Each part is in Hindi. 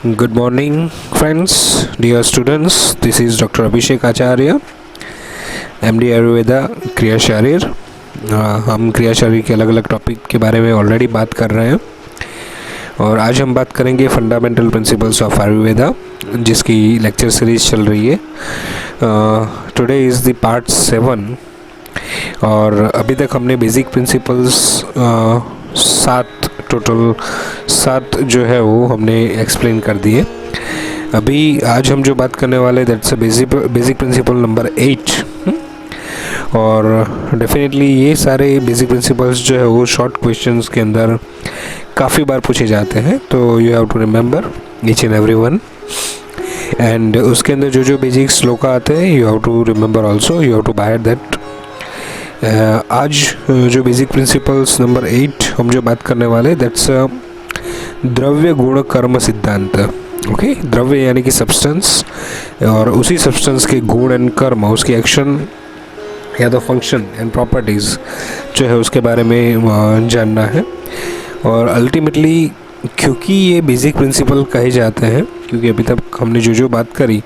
Good morning, friends, dear students. This is Dr. Abhishek Acharya, MD Ayurveda क्रिया शारीर। हम क्रिया शारीर के अलग अलग टॉपिक के बारे में ऑलरेडी बात कर रहे हैं और आज हम बात करेंगे फंडामेंटल प्रिंसिपल्स ऑफ आयुर्वेदा, जिसकी लेक्चर सीरीज चल रही है। टुडे इज़ द पार्ट 7 और अभी तक हमने बेसिक प्रिंसिपल्स टोटल सात जो है वो हमने एक्सप्लेन कर दिए। अभी आज हम जो बात करने वाले that's a basic principle number 8 और डेफिनेटली ये सारे बेसिक प्रिंसिपल्स जो है वो शॉर्ट क्वेश्चंस के अंदर काफ़ी बार पूछे जाते हैं, तो you have to remember each and every one. And उसके अंदर जो जो बेसिक श्लोका आते हैं you have to remember also, you have to by that. आज जो बेसिक प्रिंसिपल्स नंबर 8 हम जो बात करने वाले दैट्स द्रव्य गुण कर्म सिद्धांत। ओके, द्रव्य यानी कि सब्सटेंस और उसी सब्सटेंस के गुण एंड कर्म, उसकी एक्शन या तो फंक्शन एंड प्रॉपर्टीज़ जो है उसके बारे में जानना है। और अल्टीमेटली क्योंकि ये बेसिक प्रिंसिपल कहे जाते हैं, क्योंकि अभी तक हमने जो जो बात करी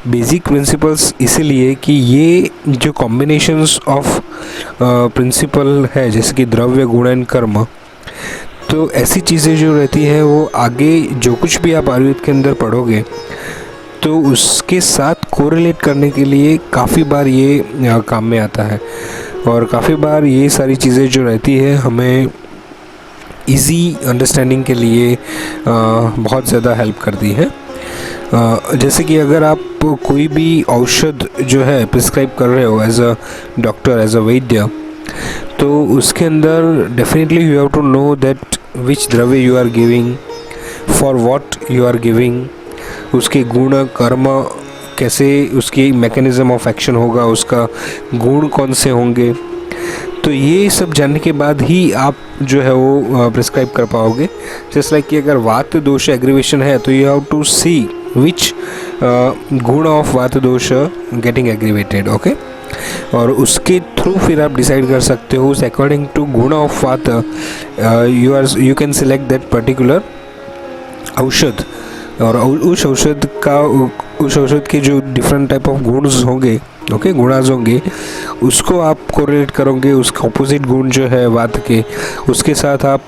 बेसिक प्रिंसिपल्स इसीलिए कि ये जो कॉम्बिनेशंस ऑफ प्रिंसिपल है जैसे कि द्रव्य गुण एंड कर्म, तो ऐसी चीज़ें जो रहती हैं वो आगे जो कुछ भी आप आयुर्वेद के अंदर पढ़ोगे तो उसके साथ कोरिलेट करने के लिए काफ़ी बार ये काम में आता है और काफ़ी बार ये सारी चीज़ें जो रहती है हमें इजी अंडरस्टैंडिंग के लिए बहुत ज़्यादा हेल्प करती है। जैसे कि अगर आप कोई भी औषध जो है प्रिस्क्राइब कर रहे हो as a doctor, as a vaidya, तो उसके अंदर definitely you have to know that which dravya you are giving, for what you are giving, उसके गुण कर्म कैसे, उसकी मैकेनिज्म ऑफ एक्शन होगा, उसका गुण कौन से होंगे, तो ये सब जानने के बाद ही आप जो है वो प्रिस्क्राइब कर पाओगे। जस्ट लाइक कि अगर वात दोष एग्रीवेशन है तो यू हैव टू सी विच गुण ऑफ वात दोष गेटिंग एग्रीवेटेड। ओके, और उसके थ्रू फिर आप डिसाइड कर सकते हो अकॉर्डिंग टू गुण ऑफ वात you can select that particular औषध, और उस औषध के जो डिफरेंट टाइप ऑफ गुण्स होंगे, ओके, गुणाज होंगे, उसको आप कोरिलेट करोगे, उसका ऑपोजिट गुण जो है वात के, उसके साथ आप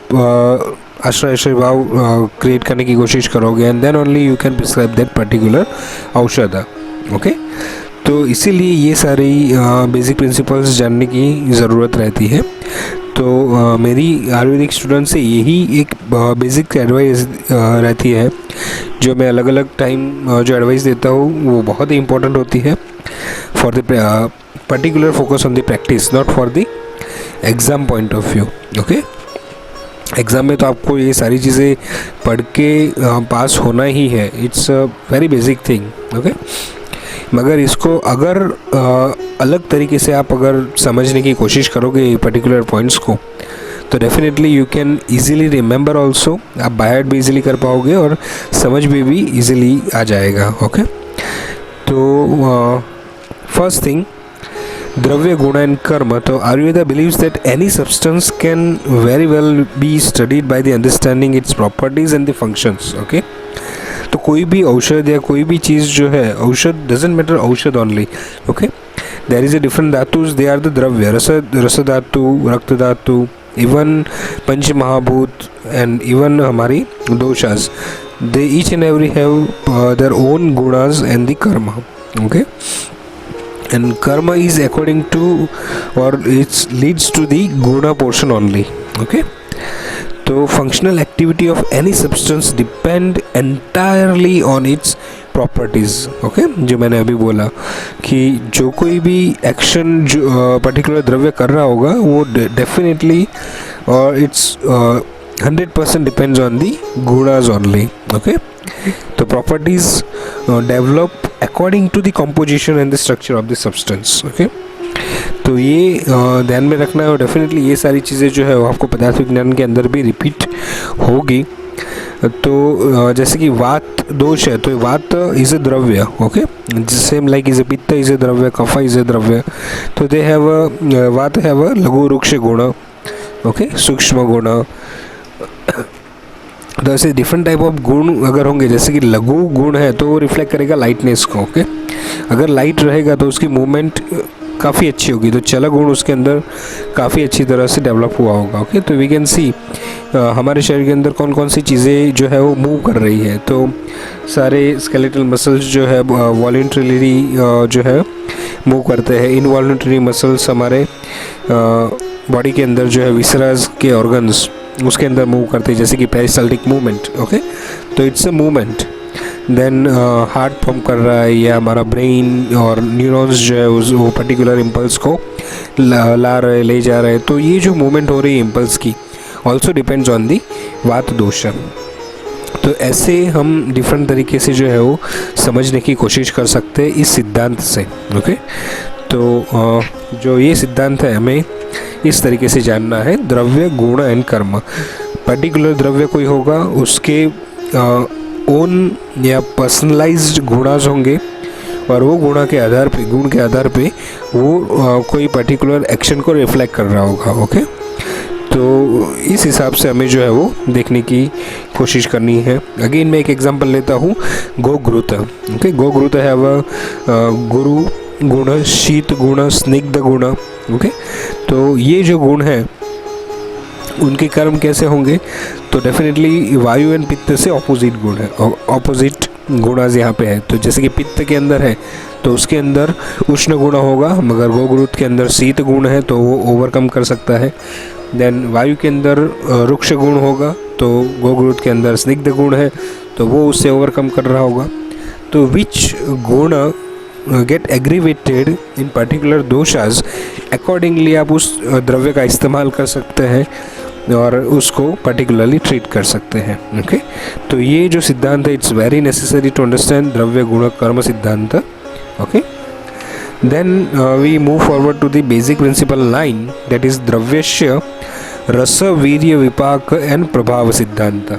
आश्रय भाव क्रिएट करने की कोशिश करोगे and then only you can prescribe that particular औषध। ओके, तो इसीलिए ये सारी बेसिक प्रिंसिपल्स जानने की ज़रूरत रहती है। तो मेरी आयुर्वेदिक स्टूडेंट से यही एक बेसिक एडवाइस रहती है जो मैं अलग अलग टाइम जो एडवाइस देता हूँ वो बहुत ही इम्पोर्टेंट होती है for the particular focus on the practice, not for the exam point of view. Okay, exam में तो आपको ये सारी चीज़ें पढ़ के पास होना ही है, it's a very basic thing. Okay, मगर इसको अगर अलग तरीके से आप अगर समझने की कोशिश करोगे पर्टिकुलर पॉइंट्स को, तो definitely you can easily remember also, आप बाय हार्ट भी ईज़िली कर पाओगे और समझ में भी ईज़िली आ जाएगा। ओके, तो फर्स्ट थिंग द्रव्य गुण एंड कर्म। तो Ayurveda believes that any substance can very well be studied by the understanding its properties and the functions. Okay, तो कोई भी औषध या कोई भी चीज़ जो है, औषध डजंट मैटर औषध only. Okay, there is a different धातुज, दे आर द द्रव्य, रस धातु, रक्त धातु, इवन पंच महाभूत एंड इवन हमारी doshas, they each and every have their own gunas and the karma. Okay, and karma is according to or it leads to the guna portion only. Okay, तो functional activity of any substance depend entirely on its properties. Okay, जो मैंने अभी बोला कि जो कोई भी एक्शन जो पर्टिकुलर द्रव्य कर रहा होगा वो डेफिनेटली और it's 100% depends on the gunas only. Okay, तो properties develop according to the composition and the structure of the substance. Okay, तो ये ध्यान में रखना है और डेफिनेटली ये सारी चीज़ें जो है वो आपको पदार्थ विज्ञान के अंदर भी रिपीट होगी। तो जैसे कि वात दोष है तो वात इज अ द्रव्य। Okay, same like is a पित्त इज अ द्रव्य, कफ इज अ द्रव्य, तो दे हैव वात हैव अ लघु रुक्ष गुण, ओके, सूक्ष्म गुण, तो ऐसे डिफरेंट टाइप ऑफ गुण अगर होंगे, जैसे कि लघु गुण है तो वो रिफ्लेक्ट करेगा लाइटनेस को। ओके, अगर लाइट रहेगा तो उसकी मूवमेंट काफ़ी अच्छी होगी, तो चल गुण उसके अंदर काफ़ी अच्छी तरह से डेवलप हुआ होगा। ओके, तो वी कैन सी हमारे शरीर के अंदर कौन कौन सी चीज़ें जो है वो मूव कर रही है। तो सारे स्केलेटल मसल्स जो है वॉलंटरीली जो है मूव करते हैं। इनवॉलंटरी मसल्स हमारे बॉडी के अंदर जो है विसराज के ऑर्गन्स उसके अंदर मूव करते हैं, जैसे कि पेरिस्टाल्टिक मूवमेंट। ओके, तो it's a movement. Then heart pump कर रहा है, या हमारा ब्रेन और न्यूरॉन्स जो है उस वो पर्टिकुलर इम्पल्स को ला रहे ले जा रहे हैं। तो ये जो मूवमेंट हो रही है इम्पल्स की ऑल्सो डिपेंड्स ऑन दी वात दोष। तो ऐसे हम डिफरेंट तरीके से जो है वो समझने की कोशिश कर सकते हैं इस सिद्धांत से। ओके, तो जो ये सिद्धांत है हमें इस तरीके से जानना है, द्रव्य गुण एंड कर्म। पर्टिकुलर द्रव्य कोई होगा, उसके ओन या पर्सनलाइज्ड गुणाज होंगे, और वो गुण के आधार पे वो कोई पर्टिकुलर एक्शन को रिफ्लेक्ट कर रहा होगा। ओके, तो इस हिसाब से हमें जो है वो देखने की कोशिश करनी है। अगेन मैं एक एग्जांपल लेता हूँ, गोघृत। ओके, गोघृत है वह गुरु गुण, शीत गुण, स्निग्ध गुण। ओके, तो ये जो गुण है उनके कर्म कैसे होंगे, तो डेफिनेटली वायु एंड पित्त से ऑपोजिट गुण है, ऑपोजिट गुणाज यहाँ पे है। तो जैसे कि पित्त के अंदर है तो उसके अंदर उष्ण गुण होगा, मगर गोघृत के अंदर शीत गुण है तो वो ओवरकम कर सकता है। देन वायु के अंदर रुक्ष गुण होगा, तो गोघृत के अंदर स्निग्ध गुण है तो वो उससे ओवरकम कर रहा होगा। तो विच गुण गेट एग्रीवेटेड इन पर्टिकुलर दोषाज, अकॉर्डिंगली आप उस द्रव्य का इस्तेमाल कर सकते हैं और उसको पर्टिकुलरली ट्रीट कर सकते हैं। ओके, तो ये जो सिद्धांत है it's very necessary to understand dravya guna karma siddhanta. Okay, then we move forward to the basic principle 9, that is द्रव्यस्य रस वीर्य विपाक एंड प्रभाव सिद्धांत।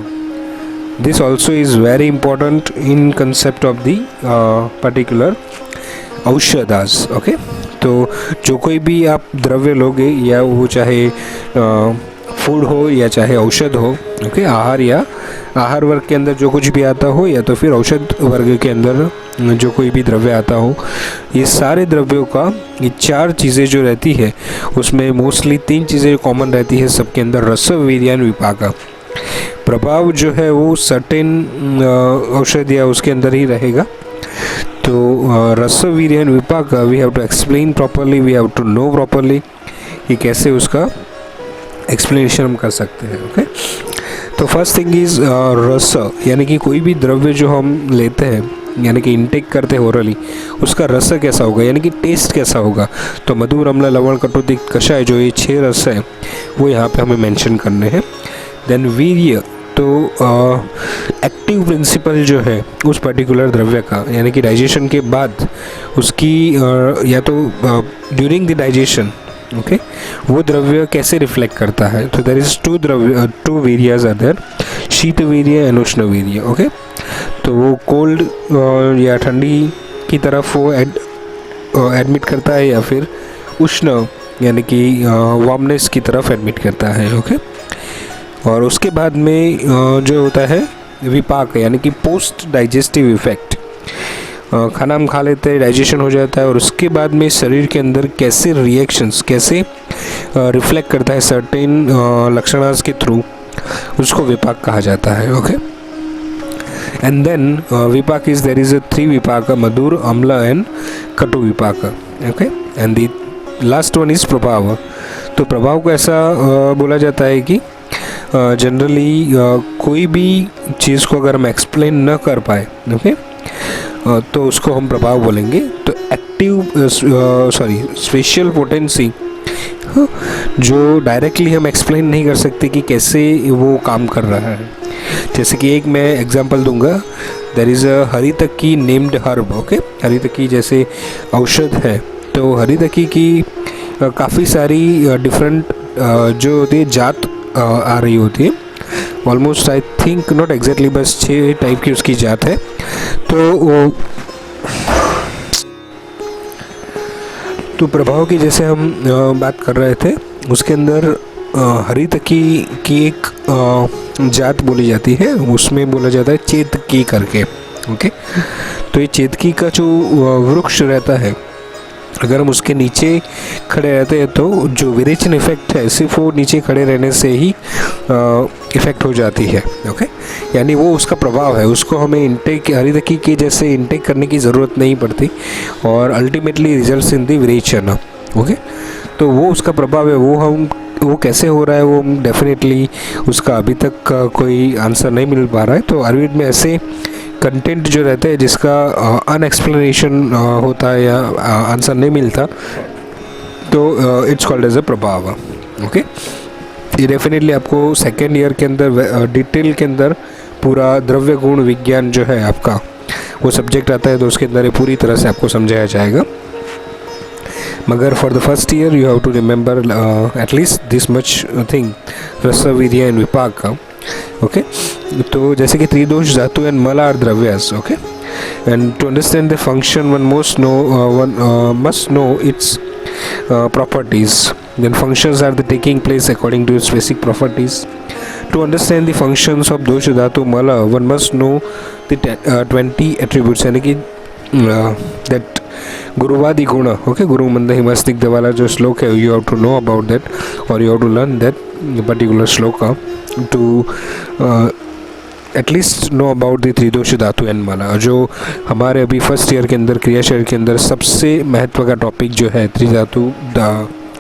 This also is very important in concept of the particular aushadhas. Okay, तो जो कोई भी आप द्रव्य लोगे, या वो चाहे फूड हो या चाहे औषध हो, ओके, आहार या आहार वर्ग के अंदर जो कुछ भी आता हो, या तो फिर औषध वर्ग के अंदर जो कोई भी द्रव्य आता हो, ये सारे द्रव्यों का ये 4 चीज़ें जो रहती है उसमें मोस्टली 3 चीज़ें कॉमन रहती है सबके अंदर, रस वीर्य विपाक। प्रभाव जो है वो सर्टेन औषध या उसके अंदर ही रहेगा। तो rasa virya vipaka we have to explain properly, we have to know properly कि कैसे उसका एक्सप्लेनेशन हम कर सकते हैं। ओके, तो फर्स्ट थिंग इज़ रस, यानी कि कोई भी द्रव्य जो हम लेते हैं यानी कि इनटेक करते हैं ओरली, उसका रस कैसा होगा, यानी कि टेस्ट कैसा होगा। तो मधुर, अम्ल, लवण, कटु, तिक्त, कषाय, जो ये 6 रस है वो यहाँ पे हमें मेंशन करने हैं। देन वीर्य, तो एक्टिव प्रिंसिपल जो है उस पर्टिकुलर द्रव्य का, यानी कि डाइजेशन के बाद उसकी या तो ड्यूरिंग द डाइजेशन, ओके, वो द्रव्य कैसे रिफ्लेक्ट करता है। तो देयर इज 2 वीर्यज आर देयर, शीत वीर्य एंड उष्ण वीर्य। ओके, तो वो कोल्ड या ठंडी की तरफ वो एडमिट करता है, या फिर उष्ण यानी कि वार्मनेस की तरफ एडमिट करता है। ओके, और उसके बाद में जो होता है विपाक, यानी कि पोस्ट डाइजेस्टिव इफेक्ट। खाना हम खा लेते हैं, डाइजेशन हो जाता है, और उसके बाद में शरीर के अंदर कैसे रिएक्शंस कैसे रिफ्लेक्ट करता है सर्टेन लक्षणास के थ्रू, उसको विपाक कहा जाता है। Okay, and then vipaka is there is 3 vipaka, madhura, amla and katu vipaka. Okay, and the last one is prabhava. तो प्रभाव को ऐसा बोला जाता है कि जनरली कोई भी चीज़ को अगर हम एक्सप्लेन न कर पाए, ओके, तो उसको हम प्रभाव बोलेंगे। तो एक्टिव स्पेशल पोटेंसी जो डायरेक्टली हम एक्सप्लेन नहीं कर सकते कि कैसे वो काम कर रहा है। जैसे कि एक मैं एग्जांपल दूंगा, there is a haritaki named herb. Okay, हरितकी जैसे औषध है, तो हरितकी की काफ़ी सारी डिफरेंट जो होती है जात आ रही होती है, almost I think not exactly, बस 6 टाइप की उसकी जात है। तो प्रभाव की जैसे हम बात कर रहे थे, उसके अंदर हरितकी की एक जात बोली जाती है, उसमें बोला जाता है चेतकी करके। ओके, तो ये चेतकी का जो वृक्ष रहता है, अगर हम उसके नीचे खड़े रहते हैं तो जो विरेचन इफेक्ट है सिर्फ वो नीचे खड़े रहने से ही इफ़ेक्ट हो जाती है। ओके, यानी वो उसका प्रभाव है, उसको हमें इंटेक हरितकी के जैसे इंटेक करने की ज़रूरत नहीं पड़ती और ultimately results in the virechana. Okay, तो वो उसका प्रभाव है, वो कैसे हो रहा है वो डेफिनेटली उसका अभी तक कोई आंसर नहीं मिल पा रहा है। तो आयुर्वेद में ऐसे कंटेंट जो रहते हैं जिसका अनएक्सप्लेनेशन होता है या आंसर नहीं मिलता, तो इट्स कॉल्ड एज अ प्रभाव। ओके, ये डेफिनेटली आपको सेकेंड ईयर के अंदर डिटेल के अंदर पूरा द्रव्य गुण विज्ञान जो है आपका वो सब्जेक्ट आता है, तो उसके अंदर ये पूरी तरह से आपको समझाया जाएगा। मगर for the first year you have to remember at least this much thing, रस वीर्य एंड विपाक। ओके, तो जैसे कि त्रिदोष dhatu and mala are dravyas. Okay, and to understand the function one must know its properties. Then functions are the taking place according to its basic properties. To understand the functions of dosha dhatu mala, one must know the 20 attributes, यानी कि that गुरुवादी गुण। ओके, गुरु मंद हिमस्निग्ध वाला जो श्लोक है, you have to know about that or you have to learn that particular shloka to at least know about the tridosha dhatu and मल। जो हमारे अभी फर्स्ट ईयर के अंदर क्रिया शरीर के अंदर सबसे महत्व का टॉपिक जो है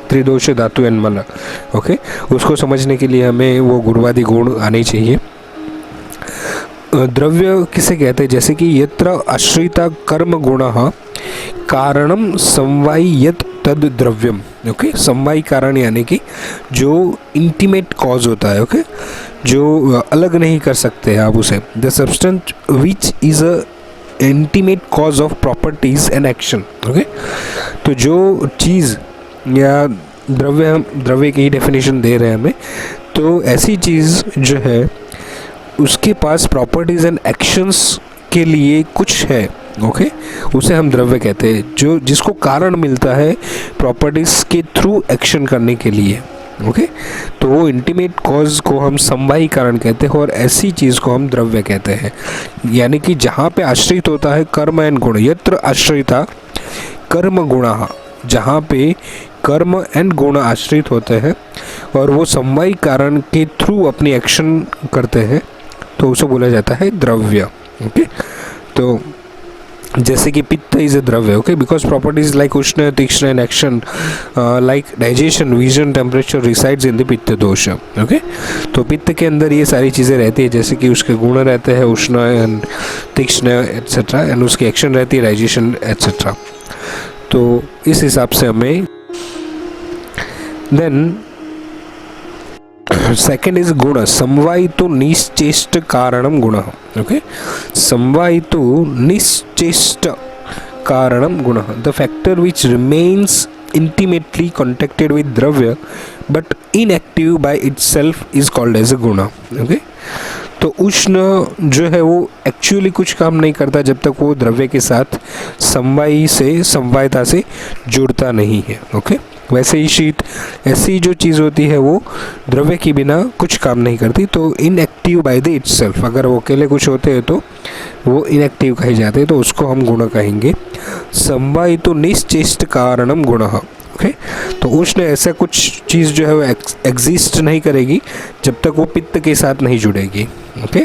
त्रिदोष धातु एंड मल। ओके, उसको समझने के लिए हमें वो गुरुवादी गुण आने चाहिए। द्रव्य किसे कहते हैं, जैसे कि यत्र आश्रिता कर्म गुणः कारणम समवायियत तद द्रव्यम। ओके, समवायी कारण यानी कि जो इंटीमेट कॉज होता है। ओके, जो अलग नहीं कर सकते आप उसे, the substance which is a intimate cause of properties and action. Okay, तो जो चीज़ या द्रव्य की डेफिनेशन दे रहे हैं हमें, तो ऐसी चीज़ जो है उसके पास प्रॉपर्टीज एंड एक्शंस के लिए कुछ है। ओके, उसे हम द्रव्य कहते हैं, जो जिसको कारण मिलता है प्रॉपर्टीज के थ्रू एक्शन करने के लिए। ओके, तो वो इंटीमेट कॉज को हम समवायी कारण कहते हैं और ऐसी चीज़ को हम द्रव्य कहते हैं। यानी कि जहाँ पे आश्रित होता है कर्म एंड गुण, यत्र आश्रिता कर्म गुणः, जहाँ पे कर्म एंड गुण आश्रित होते हैं और वो समवायी कारण के थ्रू अपनी एक्शन करते हैं, तो उसे बोला जाता है द्रव्य। ओके, तो जैसे कि पित्त इज अ द्रव्य। ओके, बिकॉज प्रॉपर्टीज लाइक उष्ण तीक्ष्ण and action like digestion vision temperature resides in the पित्त दोष। ओके, तो पित्त के अंदर ये सारी चीज़ें रहती है, जैसे कि उसके गुण रहते हैं उष्ण एंड तीक्ष्ण एट्सेट्रा, एंड उसकी एक्शन रहती है डाइजेशन एट्सेट्रा। तो इस हिसाब से हमें देन सेकेंड इज गुण, समवायितु निश्चेष्ट कारणम गुण। ओके, समवायितु निश्चेष्ट कारणम गुण, the factor which remains intimately connected with द्रव्य but inactive by itself is called as a गुण। ओके, तो उष्ण जो है वो एक्चुअली कुछ काम नहीं करता जब तक वो द्रव्य के साथ समवायता से जुड़ता नहीं है। ओके, वैसे ही शीत ऐसी जो चीज़ होती है वो द्रव्य के बिना कुछ काम नहीं करती, तो इनएक्टिव बाय द इटसेल्फ, अगर वो अकेले कुछ होते हैं तो वो इनएक्टिव कहे जाते हैं, तो उसको हम गुण कहेंगे। समवायितु निश्चेष्ट कारणम गुणः। ओके, तो उष्ण ऐसा कुछ चीज़ जो है वो एग्जिस्ट नहीं करेगी जब तक वो पित्त के साथ नहीं जुड़ेगी। ओके,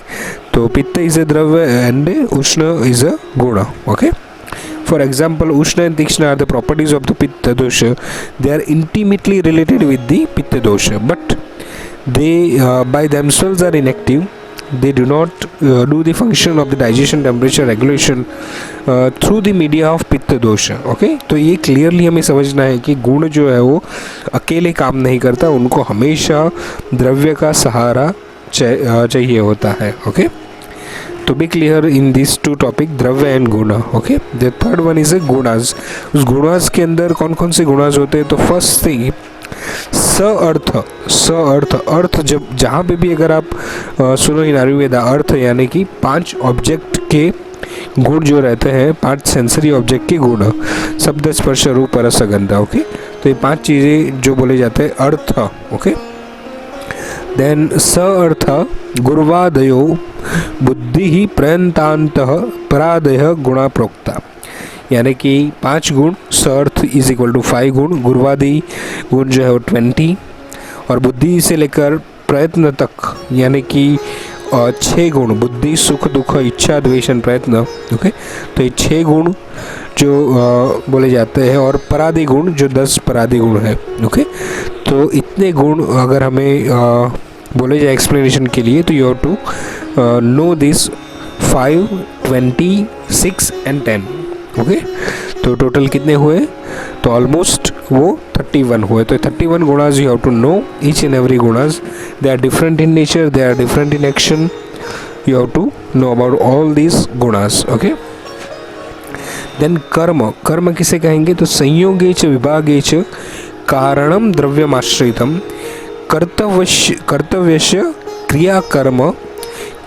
तो पित्त इज अ द्रव्य एंड उष्ण इज अ गुण। Okay, for example ushna and tikshna are the properties of the pitta dosha. They are intimately related with the pitta dosha, but they by themselves are inactive. They do not do the function of the digestion temperature regulation through the media of pitta dosha. Okay, तो ये क्लियरली हमें समझना है कि गुण जो है वो अकेले काम नहीं करता, उनको हमेशा द्रव्य का सहारा चाहिए होता है। Okay, to be clear in these two topic dravya and guna. Okay, the third one is a gunas. उस गुणाज के अंदर कौन कौन से गुणाज होते हैं, तो फर्स्ट थिंग अर्थ जब जहाँ पे भी अगर आप सुनो इन आयुर्वेदा, अर्थ यानी कि 5 ऑब्जेक्ट के गुण जो रहते हैं, 5 सेंसरी ऑब्जेक्ट के गुण, शब्द स्पर्श रूप रस गंध। ओके, तो ये 5 चीज़ें जो बोले जाते हैं अर्थ। ओके, देन स अर्थ गुर्वादयो बुद्धि प्रयंतांतः परादय गुणा प्रोक्ता, यानी कि 5 गुण, स अर्थ इज इक्वल टू 5 गुण, गुर्वादि गुण जो है वो 20 और बुद्धि से लेकर प्रयत्न तक यानी कि 6 गुण, बुद्धि सुख दुख इच्छा द्वेष प्रयत्न, ओके। तो ये 6 गुण जो बोले जाते हैं और परादि गुण जो 10 परादि गुण है, ओके। तो इतने गुण अगर हमें बोले जाए एक्सप्लेनेशन के लिए तो you have to know this 5, 20, 6 and 10, okay. तो टोटल कितने हुए, तो ऑलमोस्ट वो 31 हुए। तो 31 gunas you have to know each and every gunas, they are different in nature, they are different in action, you have to know about all these gunas, okay. Then karma, कर्म किसे कहेंगे, तो संयोगे च विभागे च कारणम द्रव्यमाश्रितम कर्तव्यस्य क्रिया कर्म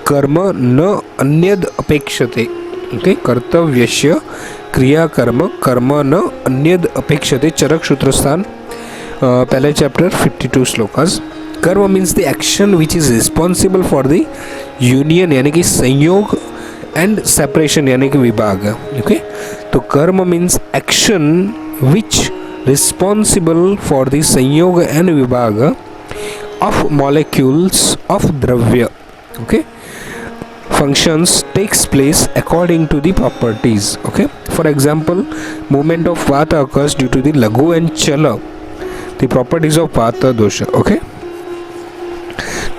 कर्म न अन्यद अपेक्षते, ओके। कर्तव्यस्य क्रिया कर्म कर्म न अन्यद अपेक्षते, चरक सूत्रस्थान पहले चैप्टर 52 श्लोकास। कर्म means the action which is responsible for the union यानी कि संयोग एंड सेपरेशन यानी कि विभाग, ओके। तो कर्म means action which responsible for the संयोग एंड विभाग of molecules of dravya, okay. Functions takes place according to the properties, okay. For example, movement of vata occurs due to the laghu and chala, the properties of vata dosha, okay.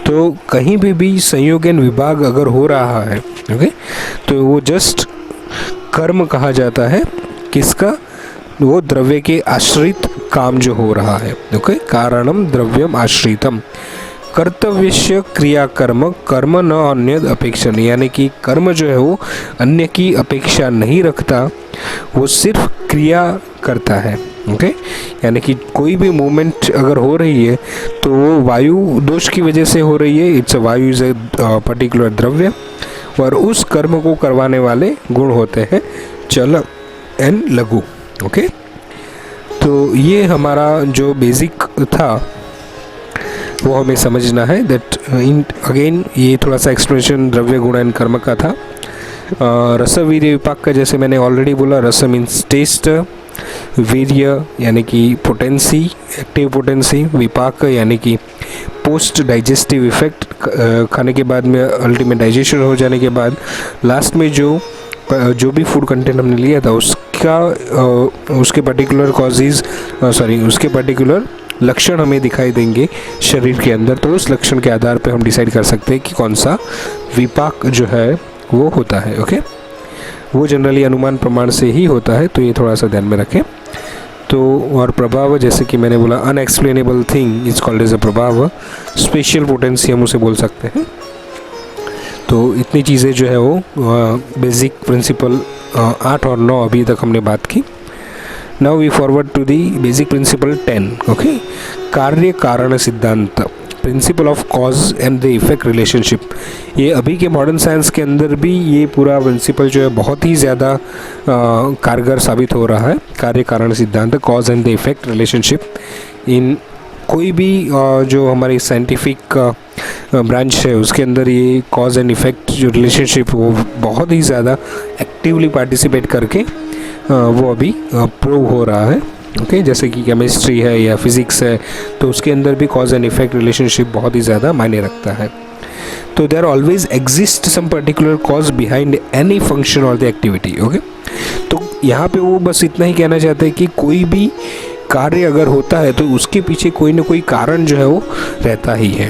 तो कहीं भी संयोग एवं विभाग अगर हो रहा है, ओके, तो वो जस्ट कर्म कहा जाता है, किसका, वो द्रव्य के आश्रित काम जो हो रहा है, ओके। कारणम द्रव्यम आश्रितम, कर्तव्यस्य क्रिया कर्म कर्म न अन्य अपेक्षण, यानी कि कर्म जो है वो अन्य की अपेक्षा नहीं रखता, वो सिर्फ क्रिया करता है, ओके। यानी कि कोई भी मूवमेंट अगर हो रही है तो वो वायु दोष की वजह से हो रही है, इट्स वायु इज ए पर्टिकुलर द्रव्य, और उस कर्म को करवाने वाले गुण होते हैं चल एंड लघु, ओके। तो ये हमारा जो बेसिक था वो हमें समझना है, दैट इन अगेन ये थोड़ा सा एक्सप्लेनेशन द्रव्य गुण एंड कर्म का था। रस वीर्य विपाक का जैसे मैंने ऑलरेडी बोला, रस मीन्स टेस्ट, वीर्य यानी कि पोटेंसी, एक्टिव पोटेंसी, विपाक यानी कि पोस्ट डाइजेस्टिव इफेक्ट, खाने के बाद में अल्टीमेट डाइजेशन हो जाने के बाद लास्ट में जो भी फूड कंटेंट हमने लिया था उसके पर्टिकुलर कॉजेज उसके पर्टिकुलर लक्षण हमें दिखाई देंगे शरीर के अंदर, तो उस लक्षण के आधार पे हम डिसाइड कर सकते हैं कि कौन सा विपाक जो है वो होता है, ओके। वो जनरली अनुमान प्रमाण से ही होता है, तो ये थोड़ा सा ध्यान में रखें। तो और प्रभाव, जैसे कि मैंने बोला unexplainable thing is called as a प्रभाव, स्पेशल पोटेंसी हम उसे बोल सकते हैं। तो इतनी चीज़ें जो है वो बेसिक प्रिंसिपल 8 और 9 अभी तक हमने बात की। Now we forward to the basic principle 10, okay. कार्य कारण सिद्धांत, principle of cause and the effect relationship. ये अभी के मॉडर्न साइंस के अंदर भी ये पूरा प्रिंसिपल जो है बहुत ही ज़्यादा कारगर साबित हो रहा है। कार्य कारण सिद्धांत, cause and the effect relationship, इन कोई भी जो हमारी साइंटिफिक ब्रांच है उसके अंदर ये कॉज एंड इफेक्ट जो रिलेशनशिप वो बहुत ही ज़्यादा एक्टिवली पार्टिसिपेट करके वो अभी प्रूव हो रहा है, ओके। जैसे कि केमिस्ट्री है या फिज़िक्स है, तो उसके अंदर भी कॉज एंड इफेक्ट रिलेशनशिप बहुत ही ज़्यादा मायने रखता है। तो there always exist some particular cause behind any function और द एक्टिविटी, ओके। तो यहाँ पे वो बस इतना ही कहना चाहते हैं कि कोई भी कार्य अगर होता है तो उसके पीछे कोई ना कोई कारण जो है वो रहता ही है,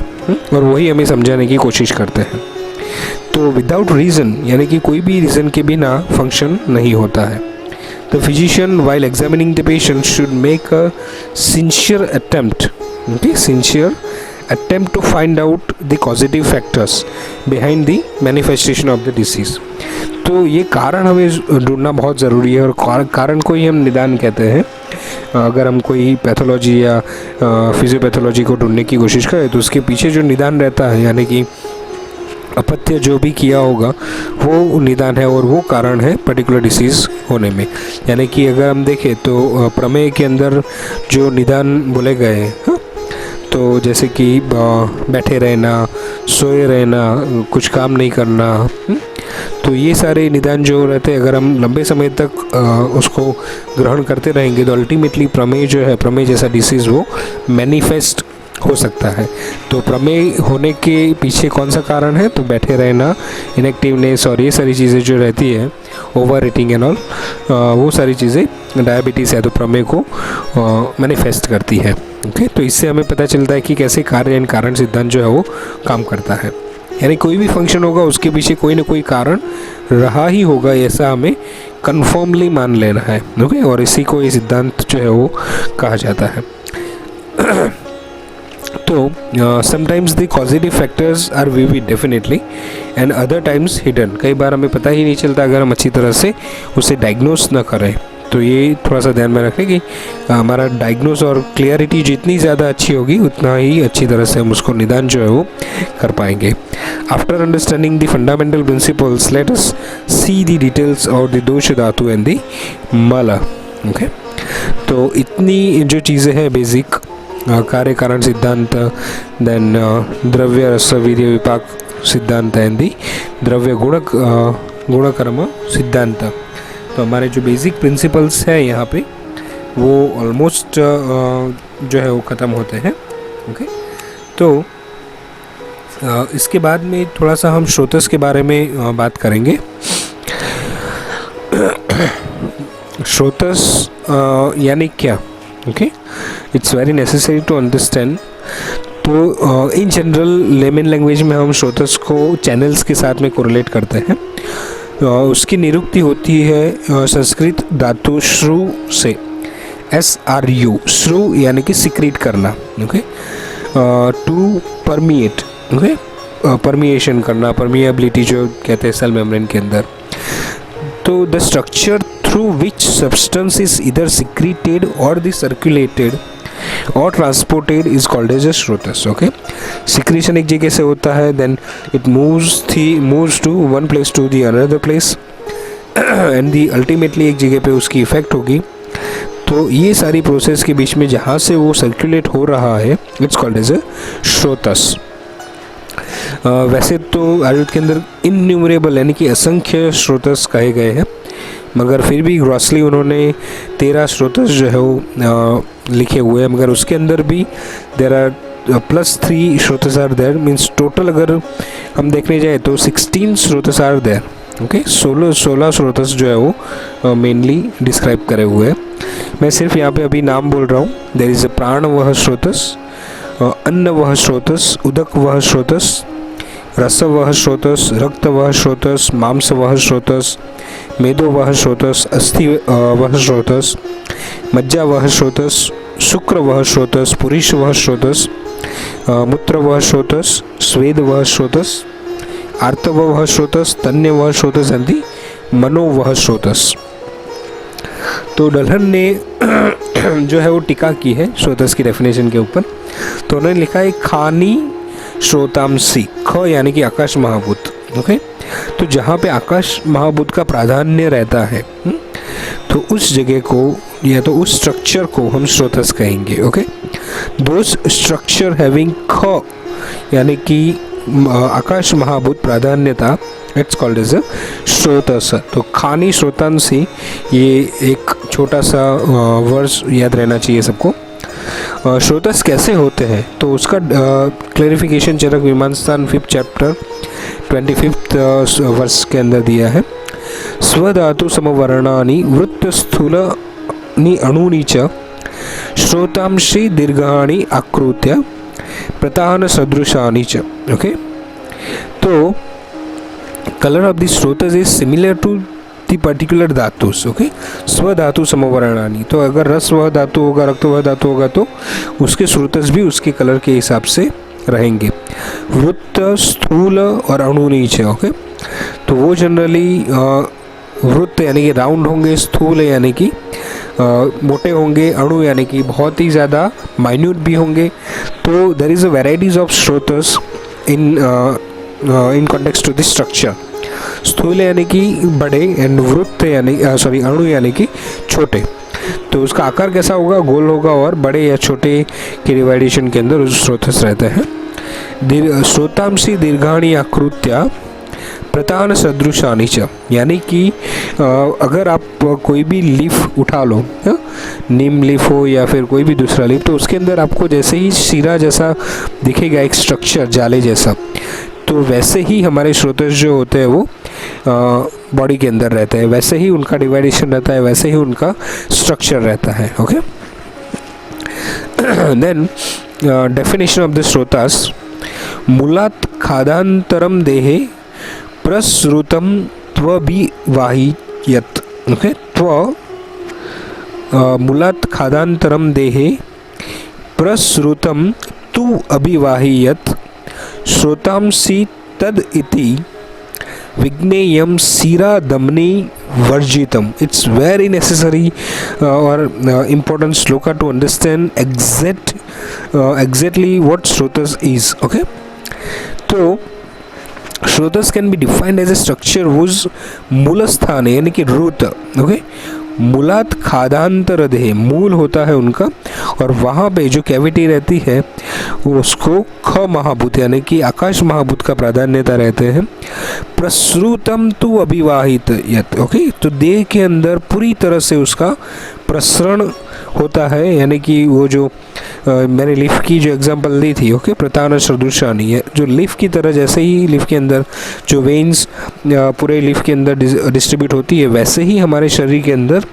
और वही हमें समझाने की कोशिश करते हैं। तो विदाउट रीज़न यानी कि कोई भी रीज़न के बिना फंक्शन नहीं होता है। The physician, while examining the patient, should make a sincere attempt to find out the causative factors behind the manifestation of the disease. तो ये कारण हमें ढूंढना बहुत ज़रूरी है, और कारण को ही हम निदान कहते हैं। अगर हम कोई पैथोलॉजी या फिजियोपैथोलॉजी को ढूंढने की कोशिश करें तो उसके पीछे जो निदान रहता है, यानी कि अपत्य जो भी किया होगा वो निदान है, और वो कारण है पर्टिकुलर डिसीज़ होने में। यानी कि अगर हम देखें तो प्रमेय के अंदर जो निदान बोले गए हैं, तो जैसे कि बैठे रहना, सोए रहना, कुछ काम नहीं करना, तो ये सारे निदान जो रहते हैं अगर हम लंबे समय तक उसको ग्रहण करते रहेंगे तो अल्टीमेटली प्रमेय जो है, प्रमेय जैसा डिसीज़ वो मैनिफेस्ट हो सकता है। तो प्रमेय होने के पीछे कौन सा कारण है? तो बैठे रहना, इनएक्टिवनेस और ये सारी चीज़ें जो रहती है, ओवर ईटिंग एंड ऑल, वो सारी चीज़ें डायबिटीज़ है तो प्रमेय को मैनिफेस्ट करती है। ओके, तो इससे हमें पता चलता है कि कैसे कार्य एंड कारण सिद्धांत जो है वो काम करता है। यानी कोई भी फंक्शन होगा उसके पीछे कोई ना कोई कारण रहा ही होगा, ऐसा हमें कन्फर्मली मान लेना है। ओके, और इसी को ये सिद्धांत जो है वो कहा जाता है। तो sometimes the causative factors are vivid definitely and other times hidden. कई बार हमें पता ही नहीं चलता अगर हम अच्छी तरह से उसे डायग्नोस ना करें। तो ये थोड़ा सा ध्यान में रखें कि हमारा डायग्नोस और क्लियरिटी जितनी ज़्यादा अच्छी होगी उतना ही अच्छी तरह से हम उसको निदान जो है वो कर पाएंगे। After understanding the fundamental principles let us see the details और द दोष धातु एंड द मल। ओके, तो इतनी जो चीज़ें हैं बेसिक कार्य कारण सिद्धांत, देन द्रव्य रस वीर्य विपाक सिद्धांत एंड दी द्रव्य गुणकर्म सिद्धांत। तो हमारे जो बेसिक प्रिंसिपल्स हैं यहाँ पे वो ऑलमोस्ट जो है वो ख़त्म होते हैं। ओके, तो इसके बाद में थोड़ा सा हम श्रोतस के बारे में बात करेंगे। श्रोतस यानी क्या? Okay, it's very necessary to understand. तो इन जनरल लेमन लैंग्वेज में हम श्रोतस को चैनल्स के साथ में कोरिलेट करते हैं। उसकी निरुक्ति होती है संस्कृत धातु श्रु से, SRU, श्रु यानी कि सिक्रीट करना। Okay, to permeate, okay, permeation करना, परमिएबिलिटी जो कहते हैं सेल मेम्ब्रेन के अंदर। तो the structure through which substance is either secreted or the circulated or transported is called as a srotas. Okay, secretion एक जगह से होता है, then it moves to one place to the another place and the ultimately एक जगह पे उसकी इफेक्ट होगी। तो ये सारी प्रोसेस के बीच में जहाँ से वो सर्कुलेट हो रहा है इट्स कॉल्ड एज अ श्रोतस। वैसे तो आयुर्वेद के अंदर इनन्यूमरेबल यानी कि असंख्य श्रोतस कहे गए हैं, मगर फिर भी ग्रॉसली उन्होंने 13 श्रोतस जो है वो लिखे हुए हैं, मगर उसके अंदर भी there are +3 srotas are there, means total अगर हम देखने जाए तो 16 श्रोतस आर देयर। ओके, 16 श्रोतस जो है वो मेनली डिस्क्राइब करे हुए हैं। मैं सिर्फ यहाँ पे अभी नाम बोल रहा हूँ। देयर इज़ अ प्राण वह श्रोतस, अन्न वह श्रोतस, उदक वह श्रोतस, रस वह श्रोतस, रक्त वह श्रोतस, मांस वह श्रोतस, मेदो वह श्रोतस, अस्थि वह श्रोतस, मज्जा वह श्रोतस, शुक्र वह श्रोतस, पुरीष वह श्रोतस, मूत्र वह श्रोतस, स्वेद वह श्रोतस, आर्तव वह श्रोतस, तन्य वह श्रोतस एंड मनो वह श्रोतस। तो डलहन ने जो है वो टीका की है श्रोतस की डेफिनेशन के ऊपर। तो उन्होंने लिखा है खानी श्रोतांसी, ख यानी कि आकाश महाभूत। ओके, तो जहाँ पे आकाश महाभूत का प्राधान्य रहता है तो उस जगह को या तो उस स्ट्रक्चर को हम श्रोतस कहेंगे। ओके, दोज स्ट्रक्चर हैविंग ख यानी कि आकाश महाभूत प्राधान्यता इट्स कॉल्ड एज अ श्रोतस। तो खानी श्रोतांसी ये एक छोटा सा वर्ड्स याद रहना चाहिए सबको। श्रोतस कैसे होते हैं तो उसका क्लैरिफिकेशन चरक विमान स्थान 5th चैप्टर 25th वर्ष के अंदर दिया है। स्वधातु समवर्णानि वृत्त स्थूलानि अणूनि च श्रोतांशी दीर्घाणि आकृत्य प्रतान सदृशानि च। ओके, तो colour of the srotas is similar to the particular dhatus. Okay, स्वधातु समवर्णानि, तो अगर रस वह धातु होगा, रक्त वह धातु होगा तो उसके श्रोतस भी उसके कलर के हिसाब से रहेंगे। वृत्त, स्थूल और अणुनीच है। ओके, तो वो जनरली वृत्त यानी कि राउंड होंगे, स्थूल यानी कि मोटे होंगे, अणु यानी कि बहुत ही ज़्यादा माइन्यूट भी होंगे। तो there is a varieties of srotas in context to the structure. स्थूल यानी कि बड़े एंड वृत्त यानी अणु यानी कि छोटे। तो उसका आकार कैसा होगा, गोल होगा और बड़े या छोटे के डिवाइडेशन के अंदर उस स्रोतस रहते हैं। स्रोतांशी दीर्घाणी आकृत्या प्रतान सदृशानी च, यानी कि अगर आप कोई भी लीफ उठा लो, नीम लीफ हो या फिर कोई भी दूसरा लीफ, तो उसके अंदर आपको जैसे ही सिरा जैसा दिखेगा, एक स्ट्रक्चर जाले जैसा, तो वैसे ही हमारे स्रोतस जो होते हैं वो बॉडी के अंदर रहते हैं, वैसे ही उनका डिवाइडेशन रहता है, वैसे ही उनका स्ट्रक्चर रहता है। Okay, then definition of the srotas, मूलात् खादांतरम देहे प्रसृतम त्वभिवाहियत्। ओके, मूलात् खादांतरम देहे प्रसृतम तु अभिवाहियत् श्रोतांसि तद इति विज्ञेयम सीरा दमनी वर्जितम। इट्स वेरी नेसेसरी और important shloka to understand exactly what srotas is. Okay, तो srotas can be defined as a structure whose मूलस्थान है, यानी कि रूट। ओके, मूलात खादांतर देह, मूल होता है उनका, और वहाँ पे जो कैविटी रहती है वो उसको ख महाभूत यानी कि आकाश महाभूत का प्राधान्यता रहते हैं। प्रसृतम तु अभिवाहित यत्। ओके, तो देह के अंदर पूरी तरह से उसका प्रसरण होता है, यानी कि वो जो मैंने लीफ की जो एग्जांपल दी थी, ओके, प्रतान सदृशानी है, जो लीफ की तरह, जैसे ही लीफ के अंदर जो वेन्स पूरे लीफ के अंदर डिस्ट्रीब्यूट होती है, वैसे ही हमारे शरीर के अंदर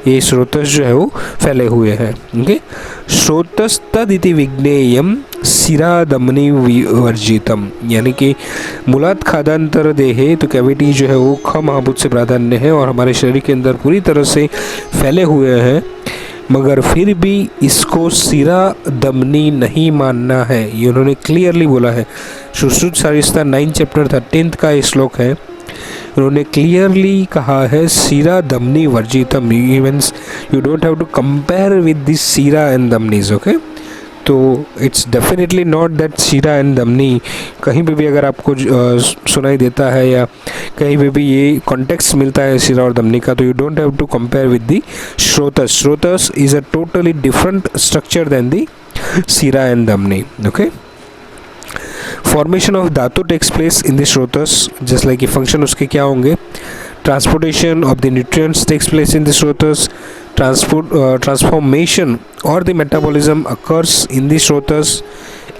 ये स्रोतस जो है वो फैले हुए हैं। ओके, स्रोतस तद इति विज्ञेयम सिरा दमनी वर्जितम, यानी कि मूलात खादांतर देहे, तो कैविटी जो है वो ख महाभूत से प्राधान्य है और हमारे शरीर के अंदर पूरी तरह से फैले हुए हैं, मगर फिर भी इसको सिरा दमनी नहीं मानना है। ये उन्होंने क्लियरली बोला है। सुश्रुत सारिस्ता 9 चैप्टर 13 का ये श्लोक है, उन्होंने क्लियरली कहा है सिरा दमनी वर्जितम, means you don't have to compare with this sira and damanis. Okay, तो it's definitely not that sira and damani कहीं पे भी अगर आपको सुनाई देता है या कहीं पे भी ये कॉन्टेक्स्ट मिलता है सिरा और दमनी का, तो you don't have to compare with the srotas. Srotas is a totally different structure than the sira and damani. Okay, formation of dhatu takes place in the srotas, just like ये फंक्शन उसके क्या होंगे, transportation of the nutrients takes place in the srotas, transformation or the metabolism occurs in the srotas,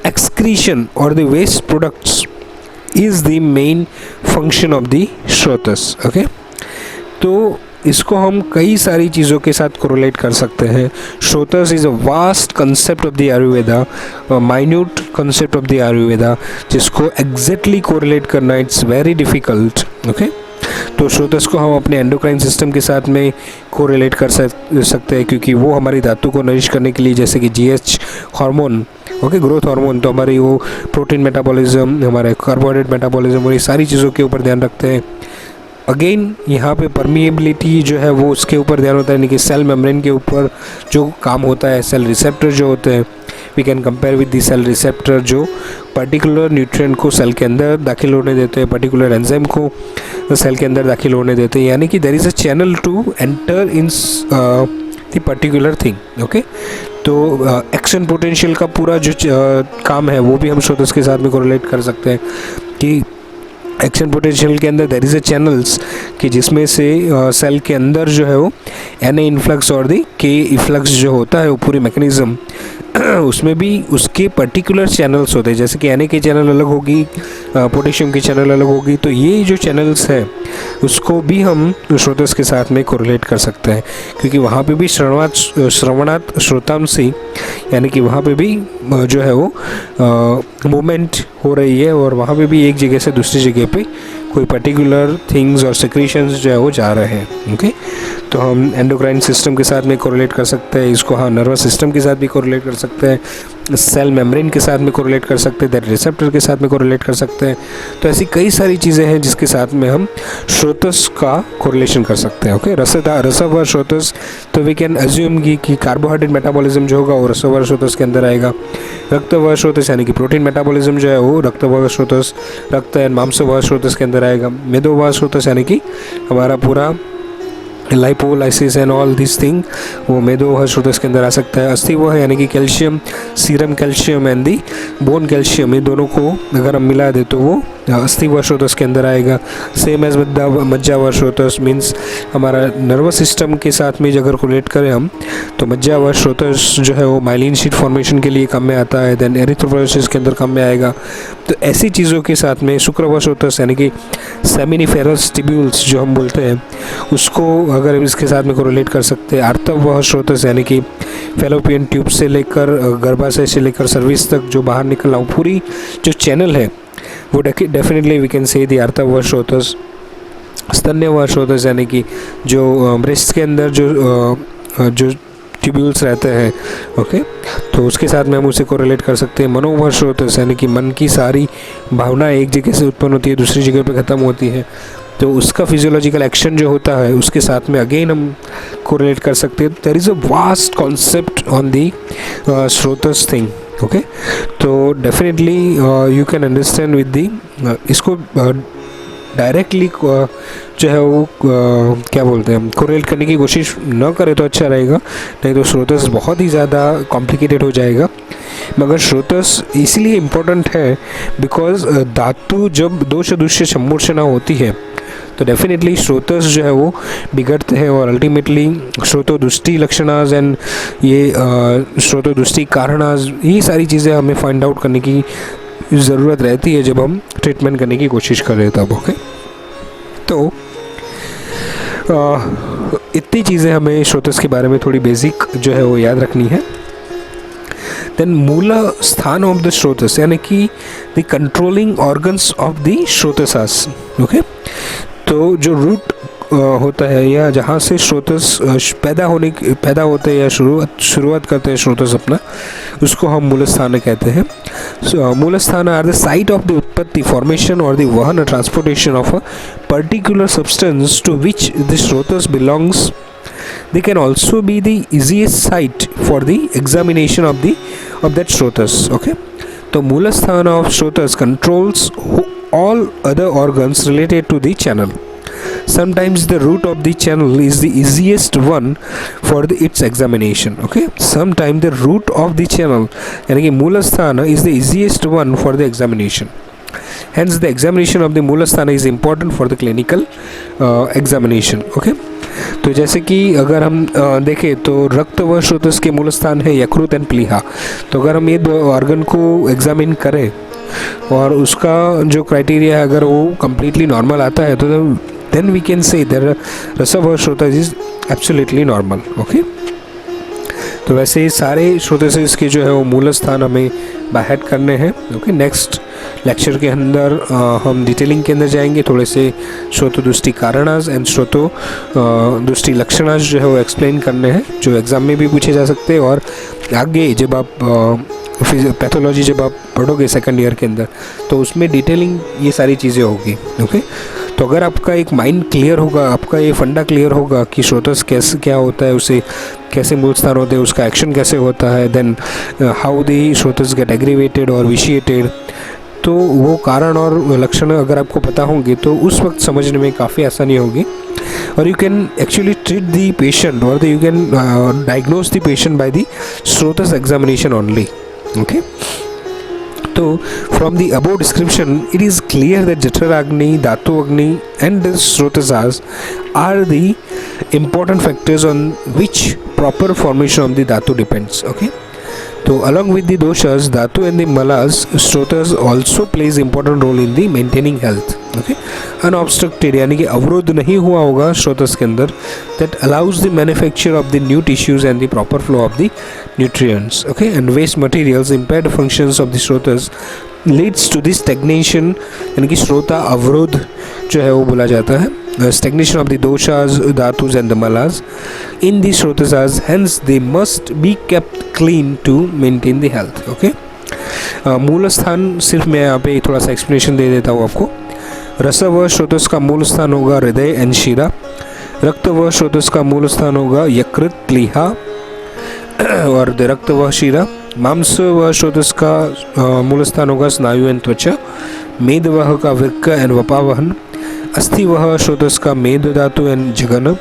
excretion or the waste products is the main function of the srotas. Okay, तो इसको हम कई सारी चीज़ों के साथ कोरिलेट कर सकते हैं। Srotas is a vast concept of the Ayurveda, minute concept of the Ayurveda, जिसको एग्जैक्टली कोरिलेट करना इट्स वेरी डिफ़िकल्ट। ओके, तो श्रोतस को हम अपने एंडोक्राइन सिस्टम के साथ में कोरिलेट कर सकते हैं, क्योंकि वो हमारी धातु को नरिश करने के लिए, जैसे कि GH hormone, okay, growth hormone, तो हमारी वो प्रोटीन मेटाबॉलिज्म, हमारे कार्बोहाइड्रेट मेटाबॉलिज्म और ये सारी चीज़ों के ऊपर ध्यान रखते हैं। अगेन यहाँ पे परमिएबिलिटी जो है वो उसके ऊपर ध्यान होता है, यानी कि सेल मेम्ब्रेन के ऊपर जो काम होता है, सेल रिसेप्टर जो होते हैं, we can compare with the cell receptor जो पर्टिकुलर न्यूट्रिएंट को सेल के अंदर दाखिल होने देते हैं, पर्टिकुलर एंजाइम को सेल के अंदर दाखिल होने देते हैं, यानी कि there is a channel to enter in the particular thing. Okay, तो एक्शन पोटेंशियल का पूरा जो काम है वो भी हम श्रोतस के साथ में कोरिलेट कर सकते हैं कि एक्शन पोटेंशियल के अंदर देयर इज़ अ चैनल्स कि जिसमें से सेल के अंदर जो है वो Na इन्फ्लक्स और दी K इफ्लक्स जो होता है वो पूरी मैकेनिज्म उसमें भी उसके पर्टिकुलर चैनल्स होते हैं, जैसे कि Na की चैनल अलग होगी, पोटेशियम की चैनल अलग होगी, तो ये जो चैनल्स है उसको भी हम श्रोतस के साथ में कोरिलेट कर सकते हैं, क्योंकि वहाँ पे भी श्रवणात् श्रोतांसी, यानी कि वहाँ पे भी जो है वो मूवमेंट हो रही है और वहाँ पे भी एक जगह से दूसरी जगह पे कोई पर्टिकुलर थिंग्स और सिक्रीशंस जो है वो जा रहे हैं। ओके, तो हम एंडोक्राइन सिस्टम के साथ में कोरिलेट कर सकते हैं इसको, हाँ, नर्वस सिस्टम के साथ भी कोरिलेट कर सकते हैं, सेल मेम्ब्रेन के साथ में कोरिलेट कर सकते हैं, दैट रिसेप्टर के साथ में कोरिलेट कर सकते हैं। तो ऐसी कई सारी चीज़ें हैं जिसके साथ में हम श्रोतस का कोरिलेशन कर सकते हैं। ओके, रसवर श्रोतस, तो वी कैन अज्यूम कि कार्बोहाइड्रेट मेटाबॉलिज्म जो होगा वो रसवर श्रोतस के अंदर आएगा। रक्तवर श्रोतस यानी कि प्रोटीन मेटाबॉलिज्म जो है वो रक्तवर श्रोतस, रक्त एंड मांसवर श्रोतस के अंदर आएगा। मेदोवर श्रोतस यानी कि हमारा पूरा lipolysis and all this thing, वो मेदो वह स्रोतस के अंदर आ सकता है। अस्थि वह यानी कि calcium, serum calcium and the bone calcium, ये दोनों को अगर हम मिला दे तो वो अस्थि वह स्रोतस के अंदर आएगा। सेम एज मज्जा वह स्रोतस मीन्स हमारा नर्वस सिस्टम के साथ में अगर कोलेट करें हम, तो मज्जा वह स्रोतस जो है वो माइलिन शीट फॉर्मेशन के लिए काम में आता है, देन एरिथ्रोपोइसिस के अंदर काम में आएगा। तो ऐसी चीज़ों के साथ में शुक्र वह स्रोतस यानी कि सेमिनिफेरस टिब्यूल्स जो हम बोलते हैं, उसको अगर इसके साथ में कोरिलेट कर सकते हैं। आर्तव वह स्रोतस यानी कि फेलोपियन ट्यूब से लेकर गर्भाशय से लेकर सर्विस तक जो बाहर निकलना, पूरी जो चैनल है वो डेफिनेटली वी कैन से दी आर्तव वह स्रोतस। स्तन्य वह स्रोतस यानी कि जो ब्रेस्ट के अंदर जो ट्यूब्यूल्स रहते हैं, ओके, तो उसके साथ में हम उसे कोरिलेट कर सकते हैं। मनोवह स्रोतस यानी कि मन की सारी भावना एक जगह से उत्पन्न होती है, दूसरी जगह पे ख़त्म होती है, तो उसका फिजियोलॉजिकल एक्शन जो होता है उसके साथ में अगेन हम कोरिलेट कर सकते हैं। There is a vast concept on the srotas thing, okay. तो definitely you can understand with the इसको डायरेक्टली जो है वो क्या बोलते हैं, कोरिलेट करने की कोशिश न करें तो अच्छा रहेगा, नहीं तो स्रोतस बहुत ही ज़्यादा कॉम्प्लिकेटेड हो जाएगा। मगर स्रोतस इसीलिए इम्पोर्टेंट है बिकॉज धातु जब दोष दुष्य सम्मोर्चना होती है तो डेफिनेटली स्रोतस जो है वो बिगड़ते हैं, और अल्टीमेटली स्रोतोदुष्टि लक्षणाज एंड ये स्रोतोदुष्टि कारणाज, ये सारी चीज़ें हमें फाइंड आउट करने की ज़रूरत रहती है जब हम ट्रीटमेंट करने की कोशिश कर रहे हैं तब, ओके। तो इतनी चीज़ें हमें स्रोतस के बारे में थोड़ी बेसिक जो है वो याद रखनी है। देन मूल स्थान ऑफ द स्रोतस यानी कि the controlling organs of the srotasas, okay. तो जो रूट होता है या जहाँ से स्रोतस पैदा होते हैं या शुरुआत करते हैं स्रोतस अपना, उसको हम मूल स्थान कहते हैं। Mula sthana are the site of the utpatti, formation और the vahana transportation of a particular substance to which the srotas belongs. They can also be the easiest site for the examination of that Shrotas, okay. So Moolasthana of Shrotas controls all other organs related to the channel. Sometimes the root of the channel is the easiest one for its examination, okay. Sometimes the root of the channel यानी कि Moolasthana is the easiest one for the examination. Hence the examination of the Moolasthana is important for the clinical examination, okay. तो जैसे कि अगर हम देखें तो रक्त व स्रोतस के मूल स्थान है यकृत एंड प्लीहा। तो अगर हम ये दो ऑर्गन को एग्जामिन करें और उसका जो क्राइटेरिया है अगर वो कम्प्लीटली नॉर्मल आता है तो then we can say that रसव व srotas is absolutely normal, okay. तो वैसे ही सारे स्रोतसेस के जो है वो मूल स्थान हमें बाहर करने हैं, ओके। नेक्स्ट लेक्चर के अंदर हम डिटेलिंग के अंदर जाएंगे, थोड़े से स्रोतोदुष्टि कारणास एंड स्रोतोदुष्टि लक्षणास जो है वो एक्सप्लेन करने हैं, जो एग्ज़ाम में भी पूछे जा सकते हैं और आगे जब आप पैथोलॉजी जब आप पढ़ोगे सेकंड ईयर के अंदर तो उसमें डिटेलिंग ये सारी चीज़ें होगी, ओके। तो अगर आपका एक माइंड क्लियर होगा, आपका ये फंडा क्लियर होगा कि स्रोतस कैसे क्या होता है, उसे कैसे मूल स्थान होते हैं, उसका एक्शन कैसे होता है, देन हाउ दी स्रोतस गेट एग्रीवेटेड और विशिएटेड, तो वो कारण और लक्षण अगर आपको पता होंगे तो उस वक्त समझने में काफ़ी आसानी होगी और you can actually treat the patient और you can diagnose the patient by the srotas examination only, okay. तो from the above description it is clear that jatharagni, dhatu agni and the srotasas are the important factors on which proper formation of the dhatu depends, okay. So along with the doshas, dhatu and the malas, srotas also plays important role in the maintaining health, okay. Unobstructed यानी कि अवरोध नहीं हुआ होगा स्रोतस के अंदर, that allows the manufacture of the new tissues and the proper flow of the nutrients, okay. And waste materials, impaired functions of the srotas leads to the stagnation यानी कि श्रोता अवरोध जो है वो बोला जाता है, stagnation of the doshas, dhatus and the malas in the srotasas, hence they must be kept clean to maintain the health, okay. मूल स्थान सिर्फ मैं यहाँ पे थोड़ा सा एक्सप्लेनेशन दे देता हूँ आपको। रस व स्रोतस का मूल स्थान होगा हृदय एंड शिरा। रक्त व स्रोतस का मूल स्थान होगा यकृत, प्लीहा और रक्त व शिरा। मांस व स्रोतस का मूल स्थान होगा स्नायु एंड त्वचा। मेद वह का वृक्क एंड वपावहन। अस्थि वह स्रोतस का मेद धातु एंड जगन।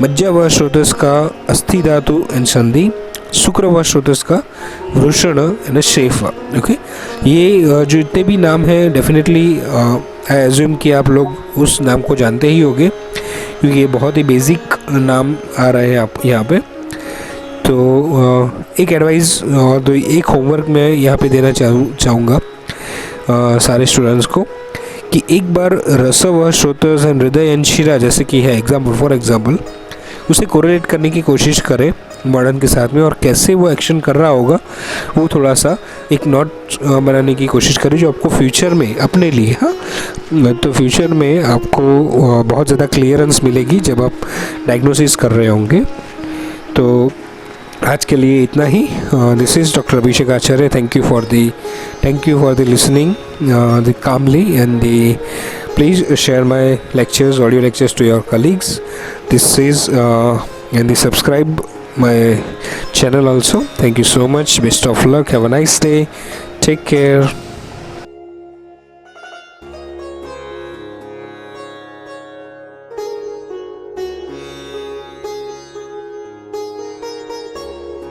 मज्जा व स्रोतस्का अस्थि धातु एंड संधि, शुक्र व स्रोतस्का वृषण एंड शेफ। ओके, ये जो इतने भी नाम हैं डेफिनेटली आई एज्यूम कि आप लोग उस नाम को जानते ही होंगे, क्योंकि ये बहुत ही बेसिक नाम आ रहे हैं आप यहाँ पे। तो एक एडवाइस और एक होमवर्क मैं यहाँ पे देना चाहूँगा सारे स्टूडेंट्स को, कि एक बार रसव, श्रोतस एंड हृदय एंड शिरा जैसे कि है एग्जाम्पल, फॉर एग्जाम्पल, उसे कोरिलेट करने की कोशिश करें मॉडर्न के साथ में, और कैसे वो एक्शन कर रहा होगा वो थोड़ा सा एक नोट बनाने की कोशिश करें, जो आपको फ्यूचर में अपने लिए, हाँ, तो फ्यूचर में आपको बहुत ज़्यादा क्लियरेंस मिलेगी जब आप डायग्नोसिस कर रहे होंगे। तो आज के लिए इतना ही। This is doctor Abhishek Acharya. Thank you for the listening the कामली and the please share my lectures, audio lectures to your colleagues. This is and subscribe my channel also. Thank you so much. Best of luck. Have a nice day. Take care.